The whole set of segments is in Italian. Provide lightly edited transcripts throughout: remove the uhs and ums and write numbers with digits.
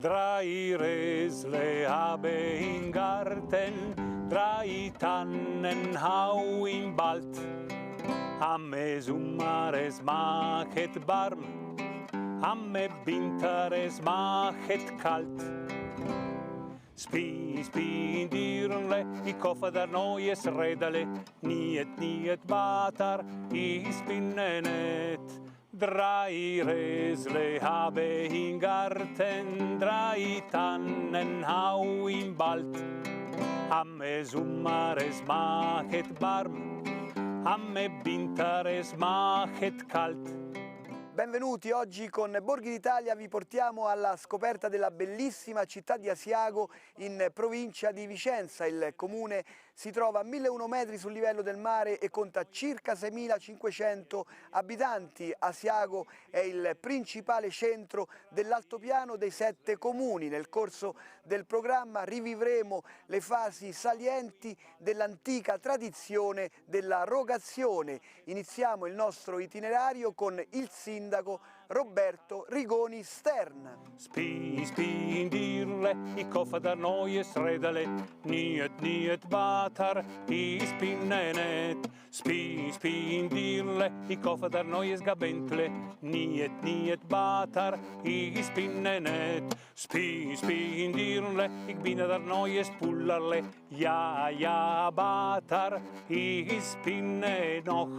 Drei Resle habe in Garten, drei Tannen hau in Wald. Amme Summares machet warm, amme Winteres machet kalt. Spin dirle, ich hoffe der neues Rädele, niet batar, ich spinne net. Drei Resle habe in Garten, drei Tannen hau im Wald. Amme Summares machet warm, amme Winteres machet kalt. Benvenuti, oggi con Borghi d'Italia vi portiamo alla scoperta della bellissima città di Asiago in provincia di Vicenza. Il comune si trova a 1001 metri sul livello del mare e conta circa 6.500 abitanti. Asiago è il principale centro dell'altopiano dei 7 comuni. Nel corso del programma rivivremo le fasi salienti dell'antica tradizione della rogazione. Iniziamo il nostro itinerario con il sindaco Roberto Rigoni Stern. Spin dirle, ich hoffe der neues Rädele, niet batar, ich spinne net. Spin dirle, ich hoffe der neues Gabentle, niet batar, ich spinne net. Spin dirle, ich bin der neues Pullerle, ja batar, ich spinne noch.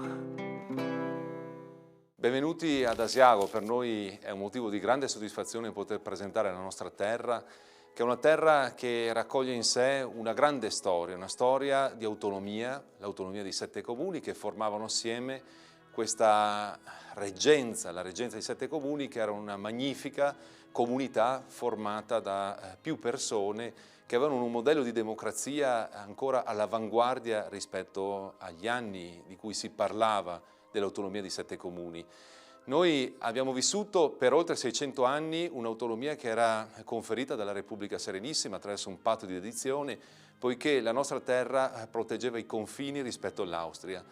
Benvenuti ad Asiago, per noi è un motivo di grande soddisfazione poter presentare la nostra terra, che è una terra che raccoglie in sé una grande storia, una storia di autonomia, l'autonomia di 7 comuni che formavano assieme questa reggenza, la reggenza di 7 comuni, che era una magnifica comunità formata da più persone che avevano un modello di democrazia ancora all'avanguardia rispetto agli anni di cui si parlava dell'autonomia di 7 comuni. Noi abbiamo vissuto per oltre 600 anni un'autonomia che era conferita dalla Repubblica Serenissima attraverso un patto di dedizione, poiché la nostra terra proteggeva i confini rispetto all'Austria.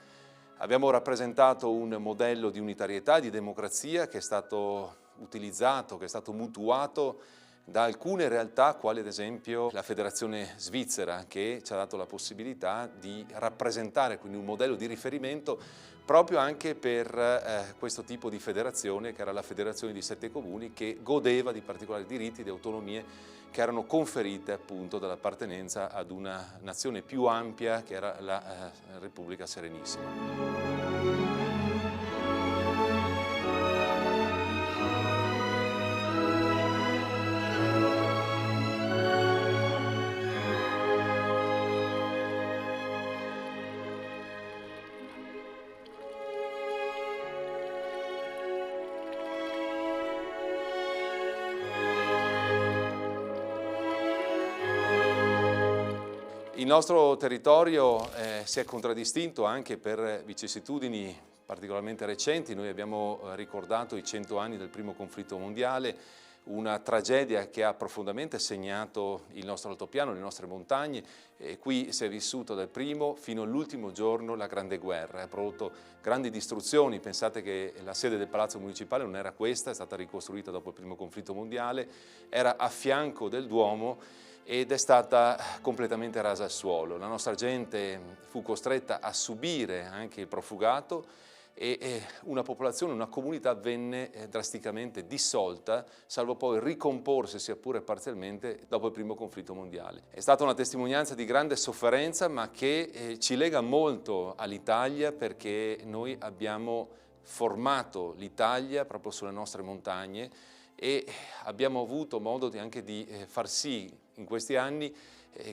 Abbiamo rappresentato un modello di unitarietà, di democrazia che è stato utilizzato, che è stato mutuato da alcune realtà, quali ad esempio la Federazione Svizzera, che ci ha dato la possibilità di rappresentare quindi un modello di riferimento proprio anche per questo tipo di federazione, che era la Federazione di 7 comuni, che godeva di particolari diritti, di autonomie che erano conferite appunto dall'appartenenza ad una nazione più ampia che era la Repubblica Serenissima. Il nostro territorio si è contraddistinto anche per vicissitudini particolarmente recenti. Noi abbiamo ricordato i 100 anni del primo conflitto mondiale, una tragedia che ha profondamente segnato il nostro altopiano, le nostre montagne. E qui si è vissuto dal primo fino all'ultimo giorno la Grande Guerra, ha prodotto grandi distruzioni. Pensate che la sede del Palazzo Municipale non era questa, è stata ricostruita dopo il primo conflitto mondiale, era a fianco del Duomo ed è stata completamente rasa al suolo. La nostra gente fu costretta a subire anche il profugato e una popolazione, una comunità venne drasticamente dissolta, salvo poi ricomporsi, sia pure parzialmente, dopo il primo conflitto mondiale. È stata una testimonianza di grande sofferenza, ma che ci lega molto all'Italia, perché noi abbiamo formato l'Italia proprio sulle nostre montagne e abbiamo avuto modo anche di far sì in questi anni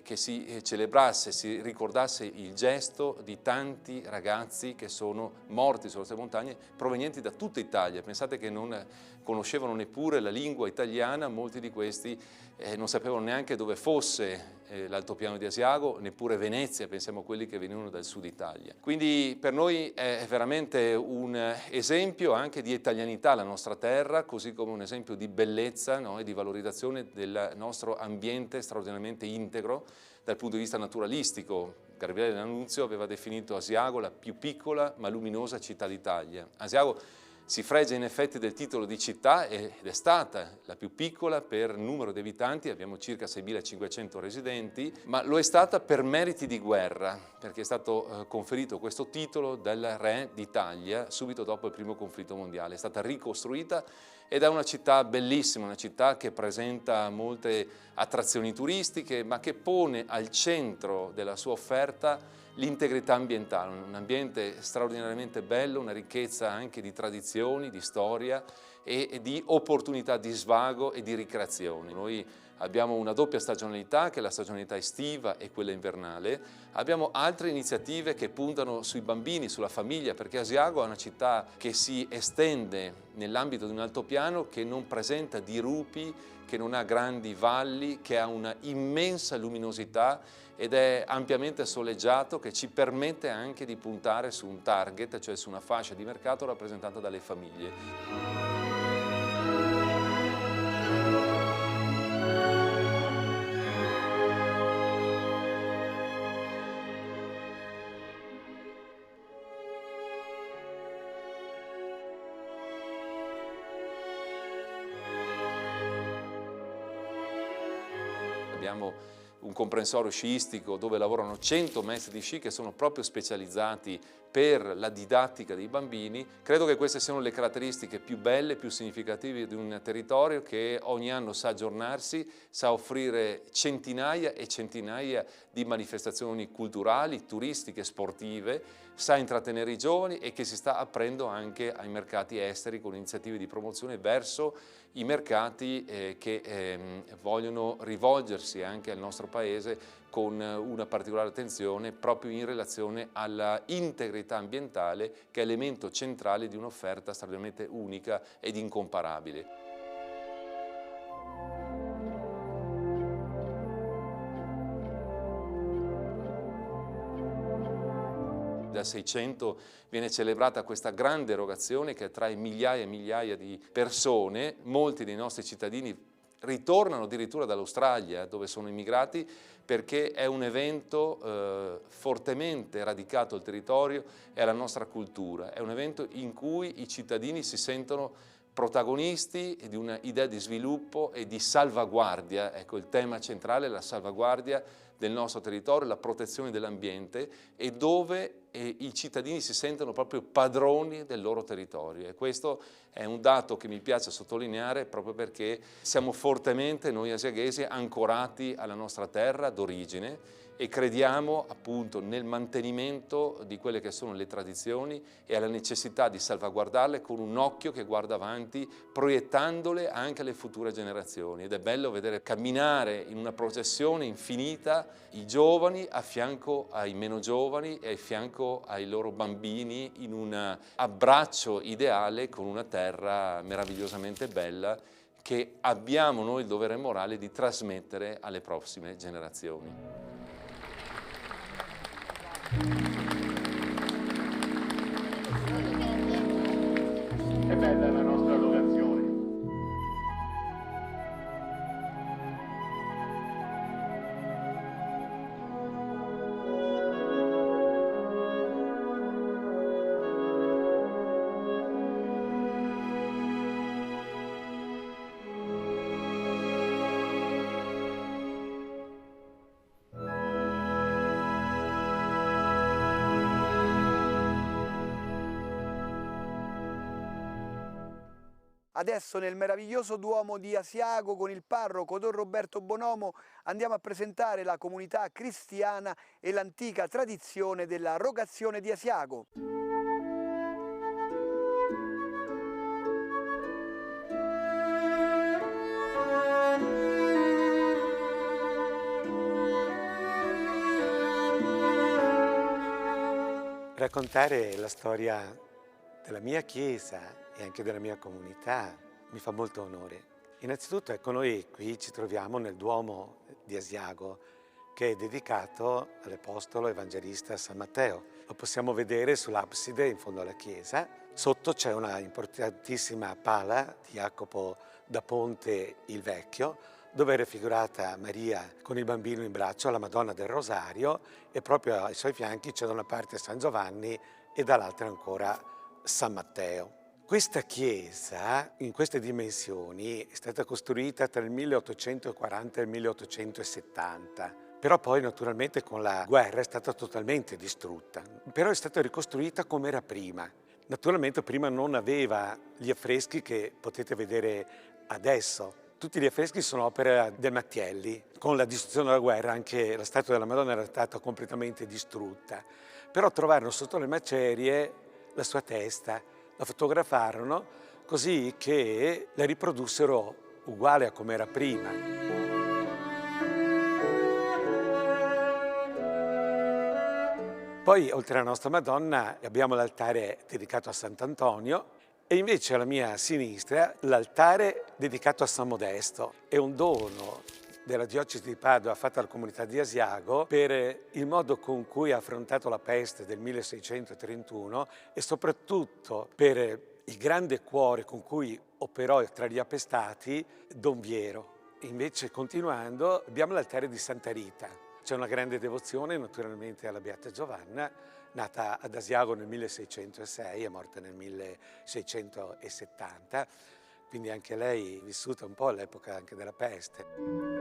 che si celebrasse, si ricordasse il gesto di tanti ragazzi che sono morti sulle nostre montagne provenienti da tutta Italia. Pensate che non conoscevano neppure la lingua italiana, molti di questi non sapevano neanche dove fosse l'altopiano di Asiago, neppure Venezia, pensiamo a quelli che venivano dal sud Italia. Quindi per noi è veramente un esempio anche di italianità la nostra terra, così come un esempio di bellezza, no, e di valorizzazione del nostro ambiente straordinariamente integro dal punto di vista naturalistico. Gabriele D'Annunzio aveva definito Asiago la più piccola ma luminosa città d'Italia. Asiago Si fregia in effetti del titolo di città ed è stata la più piccola per numero di abitanti, abbiamo circa 6.500 residenti, ma lo è stata per meriti di guerra, perché è stato conferito questo titolo dal re d'Italia subito dopo il primo conflitto mondiale. È stata ricostruita ed è una città bellissima, una città che presenta molte attrazioni turistiche, ma che pone al centro della sua offerta l'integrità ambientale, un ambiente straordinariamente bello, una ricchezza anche di tradizioni, di storia e di opportunità di svago e di ricreazione. Noi abbiamo una doppia stagionalità, che è la stagionalità estiva e quella invernale. Abbiamo altre iniziative che puntano sui bambini, sulla famiglia, perché Asiago è una città che si estende nell'ambito di un altopiano che non presenta dirupi, che non ha grandi valli, che ha una immensa luminosità ed è ampiamente soleggiato, che ci permette anche di puntare su un target, cioè su una fascia di mercato rappresentata dalle famiglie. Abbiamo un comprensorio sciistico dove lavorano 100 maestri di sci che sono proprio specializzati per la didattica dei bambini. Credo che queste siano le caratteristiche più belle, più significative di un territorio che ogni anno sa aggiornarsi, sa offrire centinaia e centinaia di manifestazioni culturali, turistiche, sportive, sa intrattenere i giovani e che si sta aprendo anche ai mercati esteri con iniziative di promozione verso i mercati che vogliono rivolgersi anche al nostro Paese con una particolare attenzione proprio in relazione alla integrità ambientale, che è elemento centrale di un'offerta straordinariamente unica ed incomparabile. Dal 600 viene celebrata questa grande erogazione che attrae migliaia e migliaia di persone. Molti dei nostri cittadini ritornano addirittura dall'Australia, dove sono immigrati, perché è un evento fortemente radicato al territorio e alla nostra cultura. È un evento in cui i cittadini si sentono protagonisti di un'idea di sviluppo e di salvaguardia. Ecco, il tema centrale è la salvaguardia del nostro territorio, la protezione dell'ambiente e dove i cittadini si sentono proprio padroni del loro territorio. E questo è un dato che mi piace sottolineare proprio perché siamo fortemente noi asiaghesi ancorati alla nostra terra d'origine e crediamo appunto nel mantenimento di quelle che sono le tradizioni e alla necessità di salvaguardarle con un occhio che guarda avanti, proiettandole anche alle future generazioni. Ed è bello vedere camminare in una processione infinita i giovani a fianco ai meno giovani e a fianco ai loro bambini in un abbraccio ideale con una terra meravigliosamente bella che abbiamo noi il dovere morale di trasmettere alle prossime generazioni. È bella la nostra locazione. Adesso nel meraviglioso Duomo di Asiago con il parroco Don Roberto Bonomo andiamo a presentare la comunità cristiana e l'antica tradizione della rogazione di Asiago. Raccontare la storia della mia chiesa e anche della mia comunità mi fa molto onore. Innanzitutto, ecco, noi qui ci troviamo nel Duomo di Asiago, che è dedicato all'Apostolo Evangelista San Matteo. Lo possiamo vedere sull'abside in fondo alla chiesa. Sotto c'è una importantissima pala di Jacopo da Ponte il Vecchio, dove è raffigurata Maria con il bambino in braccio, la Madonna del Rosario, e proprio ai suoi fianchi c'è da una parte San Giovanni e dall'altra ancora San Matteo. Questa chiesa, in queste dimensioni, è stata costruita tra il 1840 e il 1870. Però poi naturalmente con la guerra è stata totalmente distrutta. Però è stata ricostruita come era prima. Naturalmente prima non aveva gli affreschi che potete vedere adesso. Tutti gli affreschi sono opera del Mattielli. Con la distruzione della guerra anche la statua della Madonna era stata completamente distrutta. Però trovarono sotto le macerie la sua testa, la fotografarono così che la riprodussero uguale a come era prima. Poi, oltre alla nostra Madonna, abbiamo l'altare dedicato a Sant'Antonio e invece alla mia sinistra l'altare dedicato a San Modesto. È un dono della diocesi di Padova fatta alla comunità di Asiago per il modo con cui ha affrontato la peste del 1631 e soprattutto per il grande cuore con cui operò tra gli appestati Don Viero. Invece, continuando, abbiamo l'altare di Santa Rita. C'è una grande devozione naturalmente alla Beata Giovanna, nata ad Asiago nel 1606 e morta nel 1670, quindi anche lei vissuta un po' all'epoca anche della peste.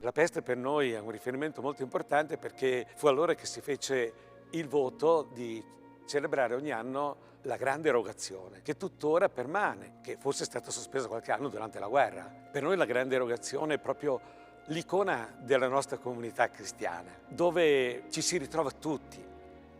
La peste per noi è un riferimento molto importante perché fu allora che si fece il voto di celebrare ogni anno la grande erogazione, che tuttora permane, che forse è stata sospesa qualche anno durante la guerra. Per noi la grande erogazione è proprio l'icona della nostra comunità cristiana, dove ci si ritrova tutti,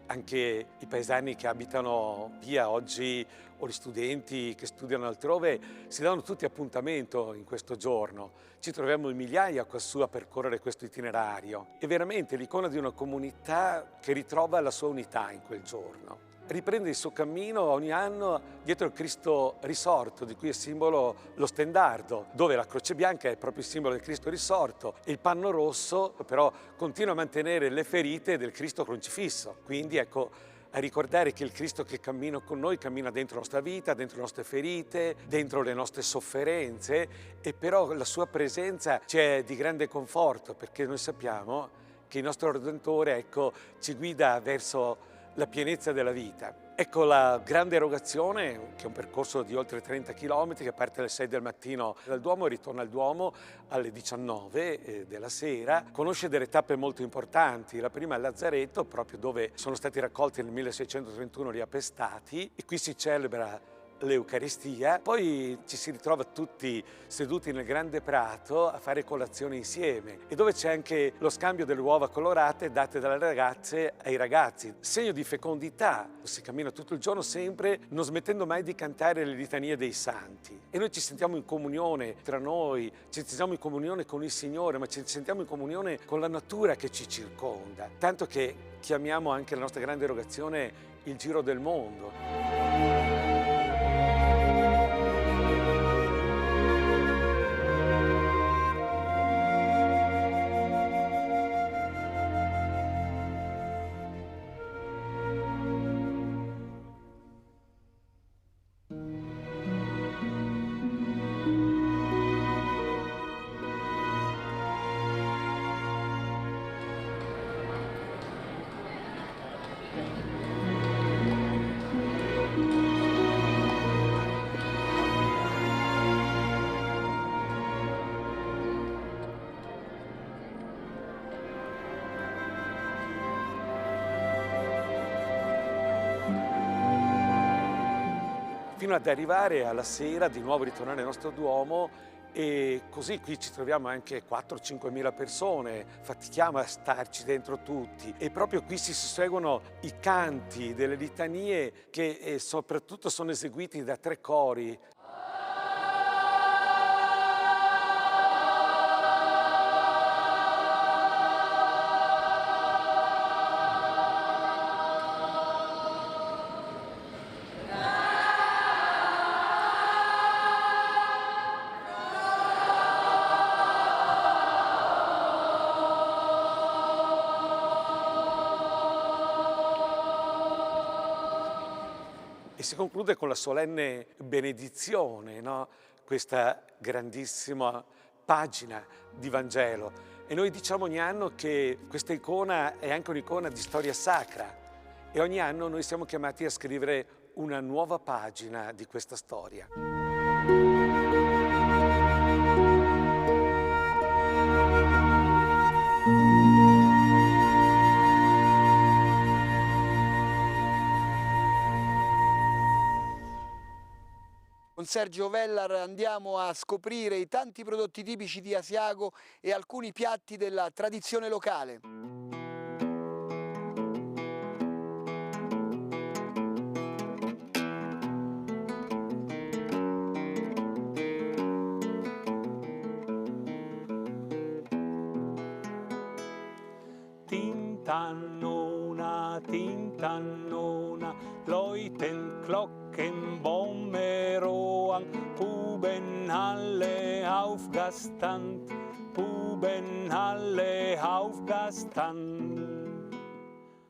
anche i paesani che abitano via oggi o gli studenti che studiano altrove, si danno tutti appuntamento in questo giorno. Ci troviamo in migliaia quassù a percorrere questo itinerario. È veramente l'icona di una comunità che ritrova la sua unità in quel giorno. Riprende il suo cammino ogni anno dietro il Cristo risorto, di cui è simbolo lo stendardo, dove la croce bianca è proprio il simbolo del Cristo risorto e il panno rosso però continua a mantenere le ferite del Cristo crocifisso. Quindi ecco, a ricordare che il Cristo che cammina con noi cammina dentro la nostra vita, dentro le nostre ferite, dentro le nostre sofferenze, e però la sua presenza ci è di grande conforto, perché noi sappiamo che il nostro Redentore, ecco, ci guida verso la pienezza della vita. Ecco la grande erogazione, che è un percorso di oltre 30 km, che parte alle 6 del mattino dal Duomo e ritorna al Duomo alle 19 della sera. Conosce delle tappe molto importanti. La prima è Lazzaretto, proprio dove sono stati raccolti nel 1631 gli appestati, e qui si celebra l'Eucaristia. Poi ci si ritrova tutti seduti nel grande prato a fare colazione insieme, e dove c'è anche lo scambio delle uova colorate date dalle ragazze ai ragazzi, segno di fecondità. Si cammina tutto il giorno sempre non smettendo mai di cantare le litanie dei santi, e noi ci sentiamo in comunione tra noi, ci sentiamo in comunione con il Signore, ma ci sentiamo in comunione con la natura che ci circonda, tanto che chiamiamo anche la nostra grande erogazione il Giro del Mondo. Fino ad arrivare alla sera, di nuovo ritornare nel nostro Duomo, e così qui ci troviamo anche 4-5 mila persone, fatichiamo a starci dentro tutti, e proprio qui si susseguono i canti delle litanie che soprattutto sono eseguiti da 3 cori. E si conclude con la solenne benedizione, no? Questa grandissima pagina di Vangelo. E noi diciamo ogni anno che questa icona è anche un'icona di storia sacra e ogni anno noi siamo chiamati a scrivere una nuova pagina di questa storia. Con Sergio Vellar andiamo a scoprire i tanti prodotti tipici di Asiago e alcuni piatti della tradizione locale. Tintannona, Leuten Glocken Bommeroan, Bubenhalle aufgestand, Bubenhalle aufgestand.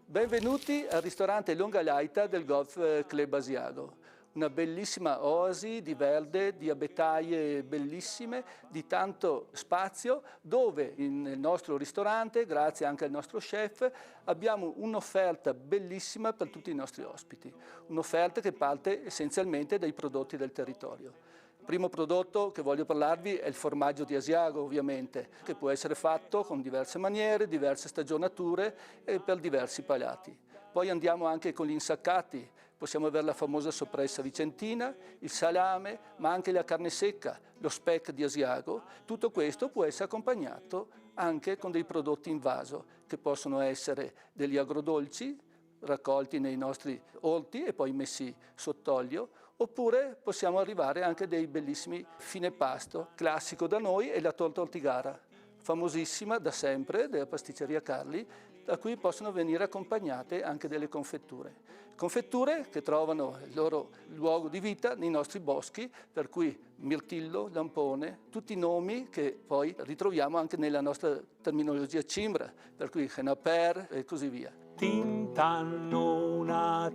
Benvenuti al ristorante Longa Laita del Golf Club Asiago. Una bellissima oasi di verde, di abetaie bellissime, di tanto spazio, dove nel nostro ristorante, grazie anche al nostro chef, abbiamo un'offerta bellissima per tutti i nostri ospiti. Un'offerta che parte essenzialmente dai prodotti del territorio. Il primo prodotto che voglio parlarvi è il formaggio di Asiago, ovviamente, che può essere fatto con diverse maniere, diverse stagionature e per diversi palati. Poi andiamo anche con gli insaccati. Possiamo avere la famosa soppressa vicentina, il salame, ma anche la carne secca, lo speck di Asiago. Tutto questo può essere accompagnato anche con dei prodotti in vaso, che possono essere degli agrodolci, raccolti nei nostri orti e poi messi sott'olio, oppure possiamo arrivare anche dei bellissimi fine pasto. Classico da noi è la torta ortigara, famosissima da sempre della pasticceria Carli, da cui possono venire accompagnate anche delle confetture. Confetture che trovano il loro luogo di vita nei nostri boschi, per cui mirtillo, lampone, tutti i nomi che poi ritroviamo anche nella nostra terminologia cimbra, per cui chenaper e così via. Tintannona,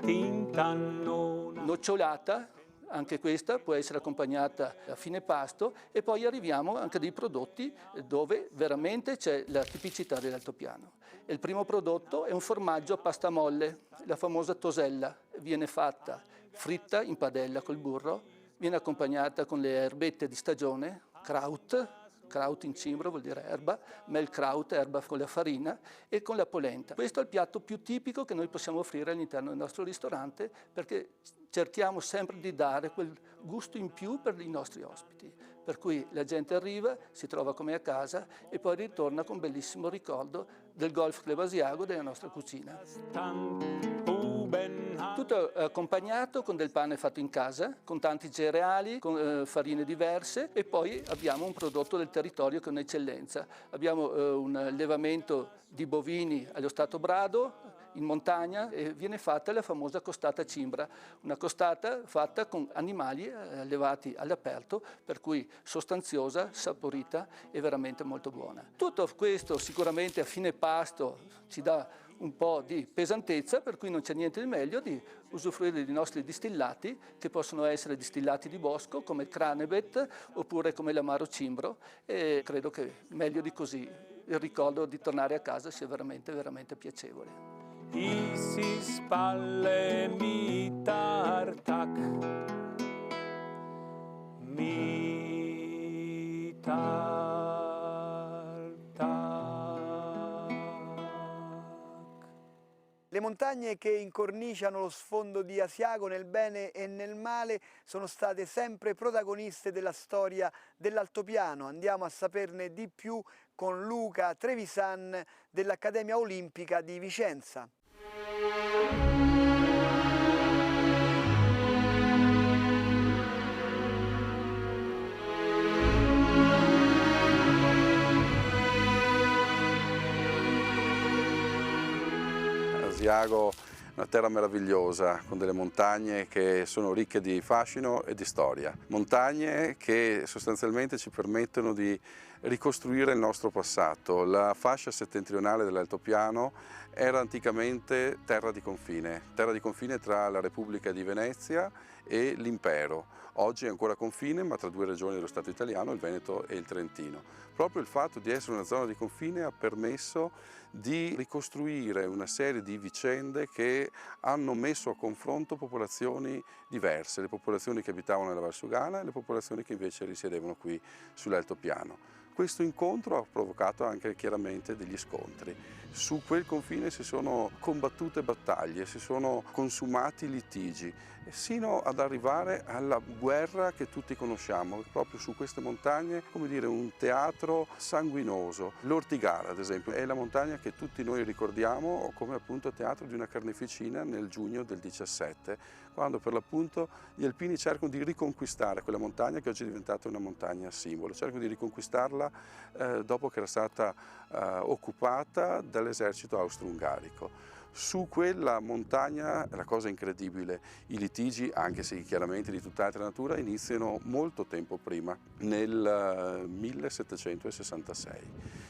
tintannona. Nocciolata, anche questa può essere accompagnata a fine pasto, e poi arriviamo anche a dei prodotti dove veramente c'è la tipicità dell'altopiano. Il primo prodotto è un formaggio a pasta molle, la famosa tosella. Viene fatta fritta in padella col burro, viene accompagnata con le erbette di stagione, kraut in cimbro vuol dire erba, Mehlkraut, erba con la farina, e con la polenta. Questo è il piatto più tipico che noi possiamo offrire all'interno del nostro ristorante, perché cerchiamo sempre di dare quel gusto in più per i nostri ospiti. Per cui la gente arriva, si trova come a casa e poi ritorna con un bellissimo ricordo del Golf Club Asiago, della nostra cucina. Tutto accompagnato con del pane fatto in casa, con tanti cereali, con farine diverse, e poi abbiamo un prodotto del territorio che è un'eccellenza. Abbiamo un allevamento di bovini allo Stato Brado, in montagna, e viene fatta la famosa costata cimbra, una costata fatta con animali allevati all'aperto, per cui sostanziosa, saporita e veramente molto buona. Tutto questo sicuramente a fine pasto ci dà un po' di pesantezza, per cui non c'è niente di meglio di usufruire dei nostri distillati, che possono essere distillati di bosco come il Cranebet oppure come l'amaro cimbro, e credo che meglio di così il ricordo di tornare a casa sia veramente, veramente piacevole. Isis palle mitartak, Le montagne che incorniciano lo sfondo di Asiago nel bene e nel male sono state sempre protagoniste della storia dell'altopiano. Andiamo a saperne di più con Luca Trevisan dell'Accademia Olimpica di Vicenza. Asiago è una terra meravigliosa, con delle montagne che sono ricche di fascino e di storia. Montagne che sostanzialmente ci permettono di ricostruire il nostro passato. La fascia settentrionale dell'Altopiano era anticamente terra di confine tra la Repubblica di Venezia e l'Impero. Oggi è ancora confine, ma tra due regioni dello Stato italiano, il Veneto e il Trentino. Proprio il fatto di essere una zona di confine ha permesso di ricostruire una serie di vicende che hanno messo a confronto popolazioni diverse, le popolazioni che abitavano nella Valsugana e le popolazioni che invece risiedevano qui sull'Altopiano. Questo incontro ha provocato anche chiaramente degli scontri. Su quel confine si sono combattute battaglie, si sono consumati litigi, sino ad arrivare alla guerra che tutti conosciamo, proprio su queste montagne, come dire, un teatro sanguinoso. L'Ortigara, ad esempio, è la montagna che tutti noi ricordiamo come appunto teatro di una carneficina nel giugno del 17, quando per l'appunto gli alpini cercano di riconquistare quella montagna che oggi è diventata una montagna simbolo, cercano di riconquistarla dopo che era stata occupata dall'esercito austro-ungarico. Su quella montagna, la cosa incredibile, i litigi, anche se chiaramente di tutt'altra natura, iniziano molto tempo prima, nel 1766.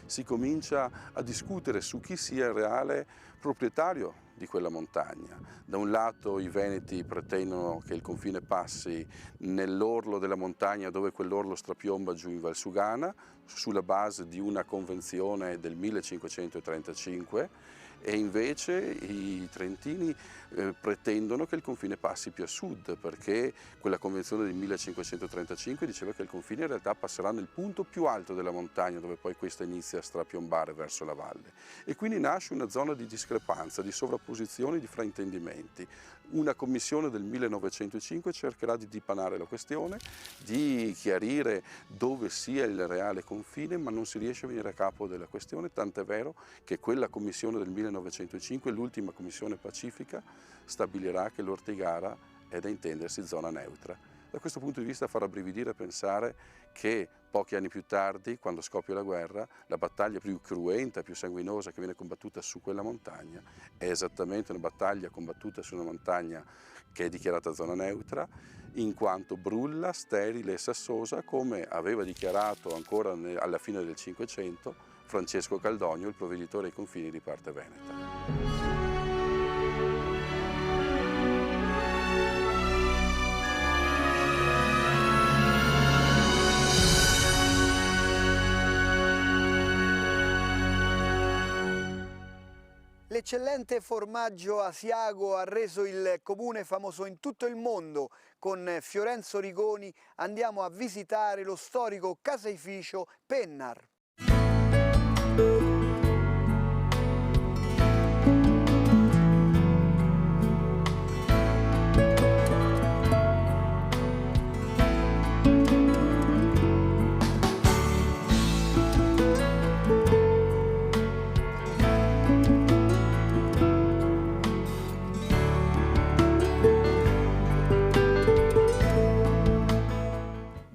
Si comincia a discutere su chi sia il reale proprietario di quella montagna. Da un lato i veneti pretendono che il confine passi nell'orlo della montagna dove quell'orlo strapiomba giù in Valsugana, sulla base di una convenzione del 1535, e invece i trentini pretendono che il confine passi più a sud, perché quella convenzione del 1535 diceva che il confine in realtà passerà nel punto più alto della montagna, dove poi questa inizia a strapiombare verso la valle. E quindi nasce una zona di discrepanza, di sovrapposizioni, di fraintendimenti. Una commissione del 1905 cercherà di dipanare la questione, di chiarire dove sia il reale confine, ma non si riesce a venire a capo della questione, tant'è vero che quella commissione del 1905, l'ultima commissione pacifica, stabilirà che l'Ortigara è da intendersi zona neutra. Da questo punto di vista fa rabbrividire pensare che pochi anni più tardi, quando scoppia la guerra, la battaglia più cruenta, più sanguinosa che viene combattuta su quella montagna è esattamente una battaglia combattuta su una montagna che è dichiarata zona neutra, in quanto brulla, sterile e sassosa, come aveva dichiarato ancora alla fine del Cinquecento Francesco Caldogno, il provveditore ai confini di parte veneta. L'eccellente formaggio asiago ha reso il comune famoso in tutto il mondo. Con Fiorenzo Rigoni andiamo a visitare lo storico caseificio Pennar.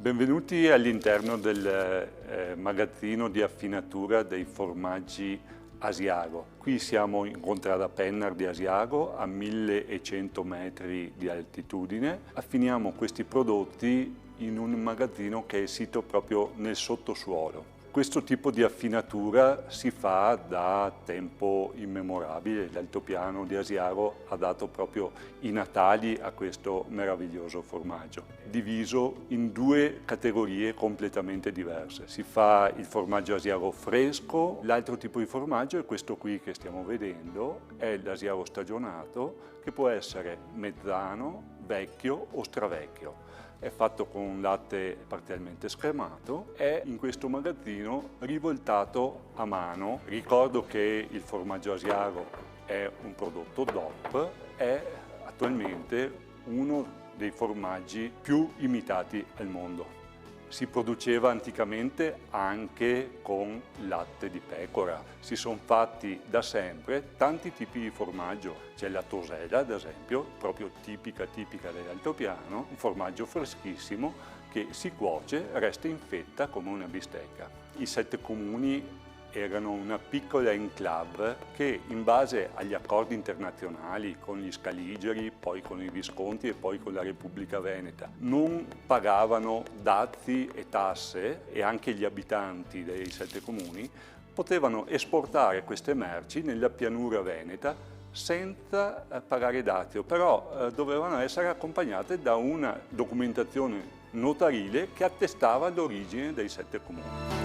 Benvenuti all'interno del magazzino di affinatura dei formaggi Asiago. Qui siamo in contrada Pennar di Asiago, a 1100 metri di altitudine. Affiniamo questi prodotti in un magazzino che è sito proprio nel sottosuolo. Questo tipo di affinatura si fa da tempo immemorabile. L'Altopiano di Asiago ha dato proprio i natali a questo meraviglioso formaggio, diviso in due categorie completamente diverse. Si fa il formaggio Asiago fresco, l'altro tipo di formaggio è questo qui che stiamo vedendo, è l'Asiago stagionato, che può essere mezzano, vecchio o stravecchio. È fatto con un latte parzialmente scremato, è in questo magazzino rivoltato a mano. Ricordo che il formaggio Asiago è un prodotto DOP, è attualmente uno dei formaggi più imitati al mondo. Si produceva anticamente anche con latte di pecora. Si sono fatti da sempre tanti tipi di formaggio. C'è la tosella, ad esempio, proprio tipica dell'Altopiano, un formaggio freschissimo che si cuoce, resta in fetta come una bistecca. I 7 comuni erano una piccola enclave che in base agli accordi internazionali con gli Scaligeri, poi con i Visconti e poi con la Repubblica Veneta, non pagavano dazi e tasse, e anche gli abitanti dei 7 comuni potevano esportare queste merci nella pianura veneta senza pagare dazi, però dovevano essere accompagnate da una documentazione notarile che attestava l'origine dei 7 comuni.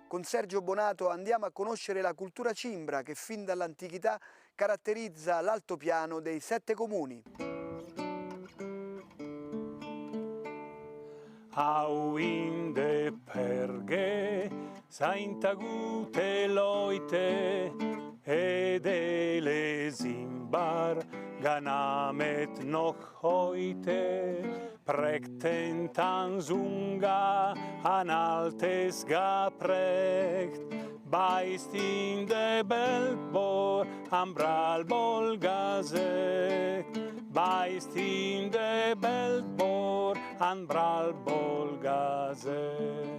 Con Sergio Bonato andiamo a conoscere la cultura cimbra che fin dall'antichità caratterizza l'altopiano dei 7 comuni. Au in de perge, sainta gute loite, ed ele zimbar, ganamet noch heute, prägten Tansunga an altes gaprecht, beißt in de Beltbor am Bralbol Gazek, beißt in de Beltbor an Bralbol Gazek.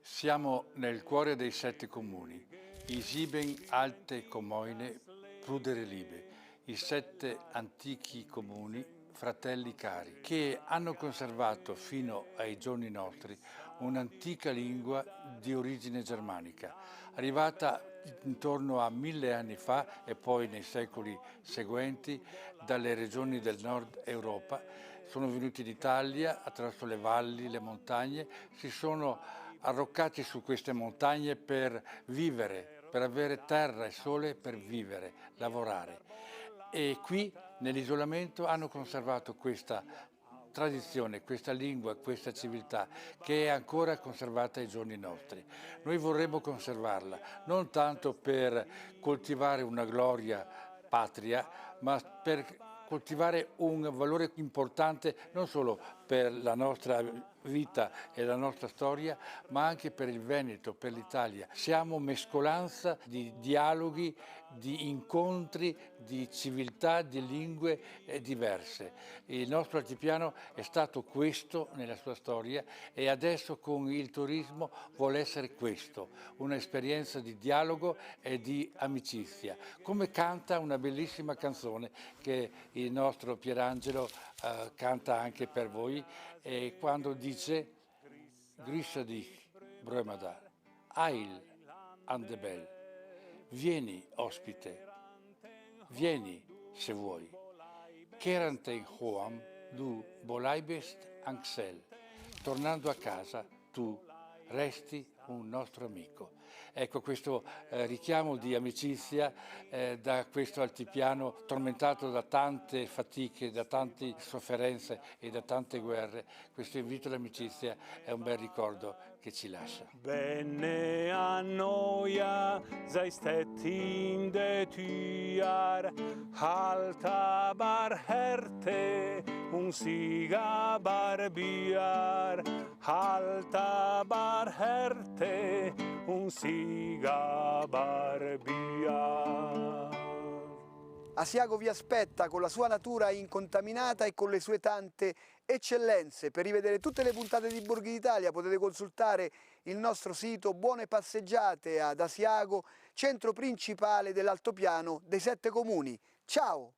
Siamo nel cuore dei 7 comuni, i 7 alte Kommune Brüder Liebe, i 7 antichi comuni fratelli cari, che hanno conservato fino ai giorni nostri un'antica lingua di origine germanica, arrivata intorno a 1000 anni fa e poi nei secoli seguenti dalle regioni del nord Europa. Sono venuti in Italia attraverso le valli, le montagne, si sono arroccati su queste montagne per vivere, per avere terra e sole per vivere, lavorare. E qui nell'isolamento hanno conservato questa tradizione, questa lingua, questa civiltà che è ancora conservata ai giorni nostri. Noi vorremmo conservarla, non tanto per coltivare una gloria patria, ma per coltivare un valore importante non solo per la nostra vita e la nostra storia, ma anche per il Veneto, per l'Italia. Siamo mescolanza di dialoghi, di incontri, di civiltà, di lingue diverse. Il nostro altipiano è stato questo nella sua storia e adesso con il turismo vuole essere questo, un'esperienza di dialogo e di amicizia. Come canta una bellissima canzone che il nostro Pierangelo canta anche per voi, e quando dice Grüße dich, Brömada, Eil an de Bell, vieni ospite, vieni se vuoi, Keranten Hoam, du Bolaibest Anxel, tornando a casa tu resti un nostro amico. Ecco, questo richiamo di amicizia da questo altipiano tormentato da tante fatiche, da tante sofferenze e da tante guerre, questo invito all'amicizia è un bel ricordo che ci lascia. Bene a noia, seist et in de Tüar, halta bar herte, un siga bar biar, halta bar herte, un siga bar biar. Asiago vi aspetta con la sua natura incontaminata e con le sue tante eccellenze. Per rivedere tutte le puntate di Borghi d'Italia potete consultare il nostro sito. Buone passeggiate ad Asiago, centro principale dell'altopiano dei 7 comuni. Ciao!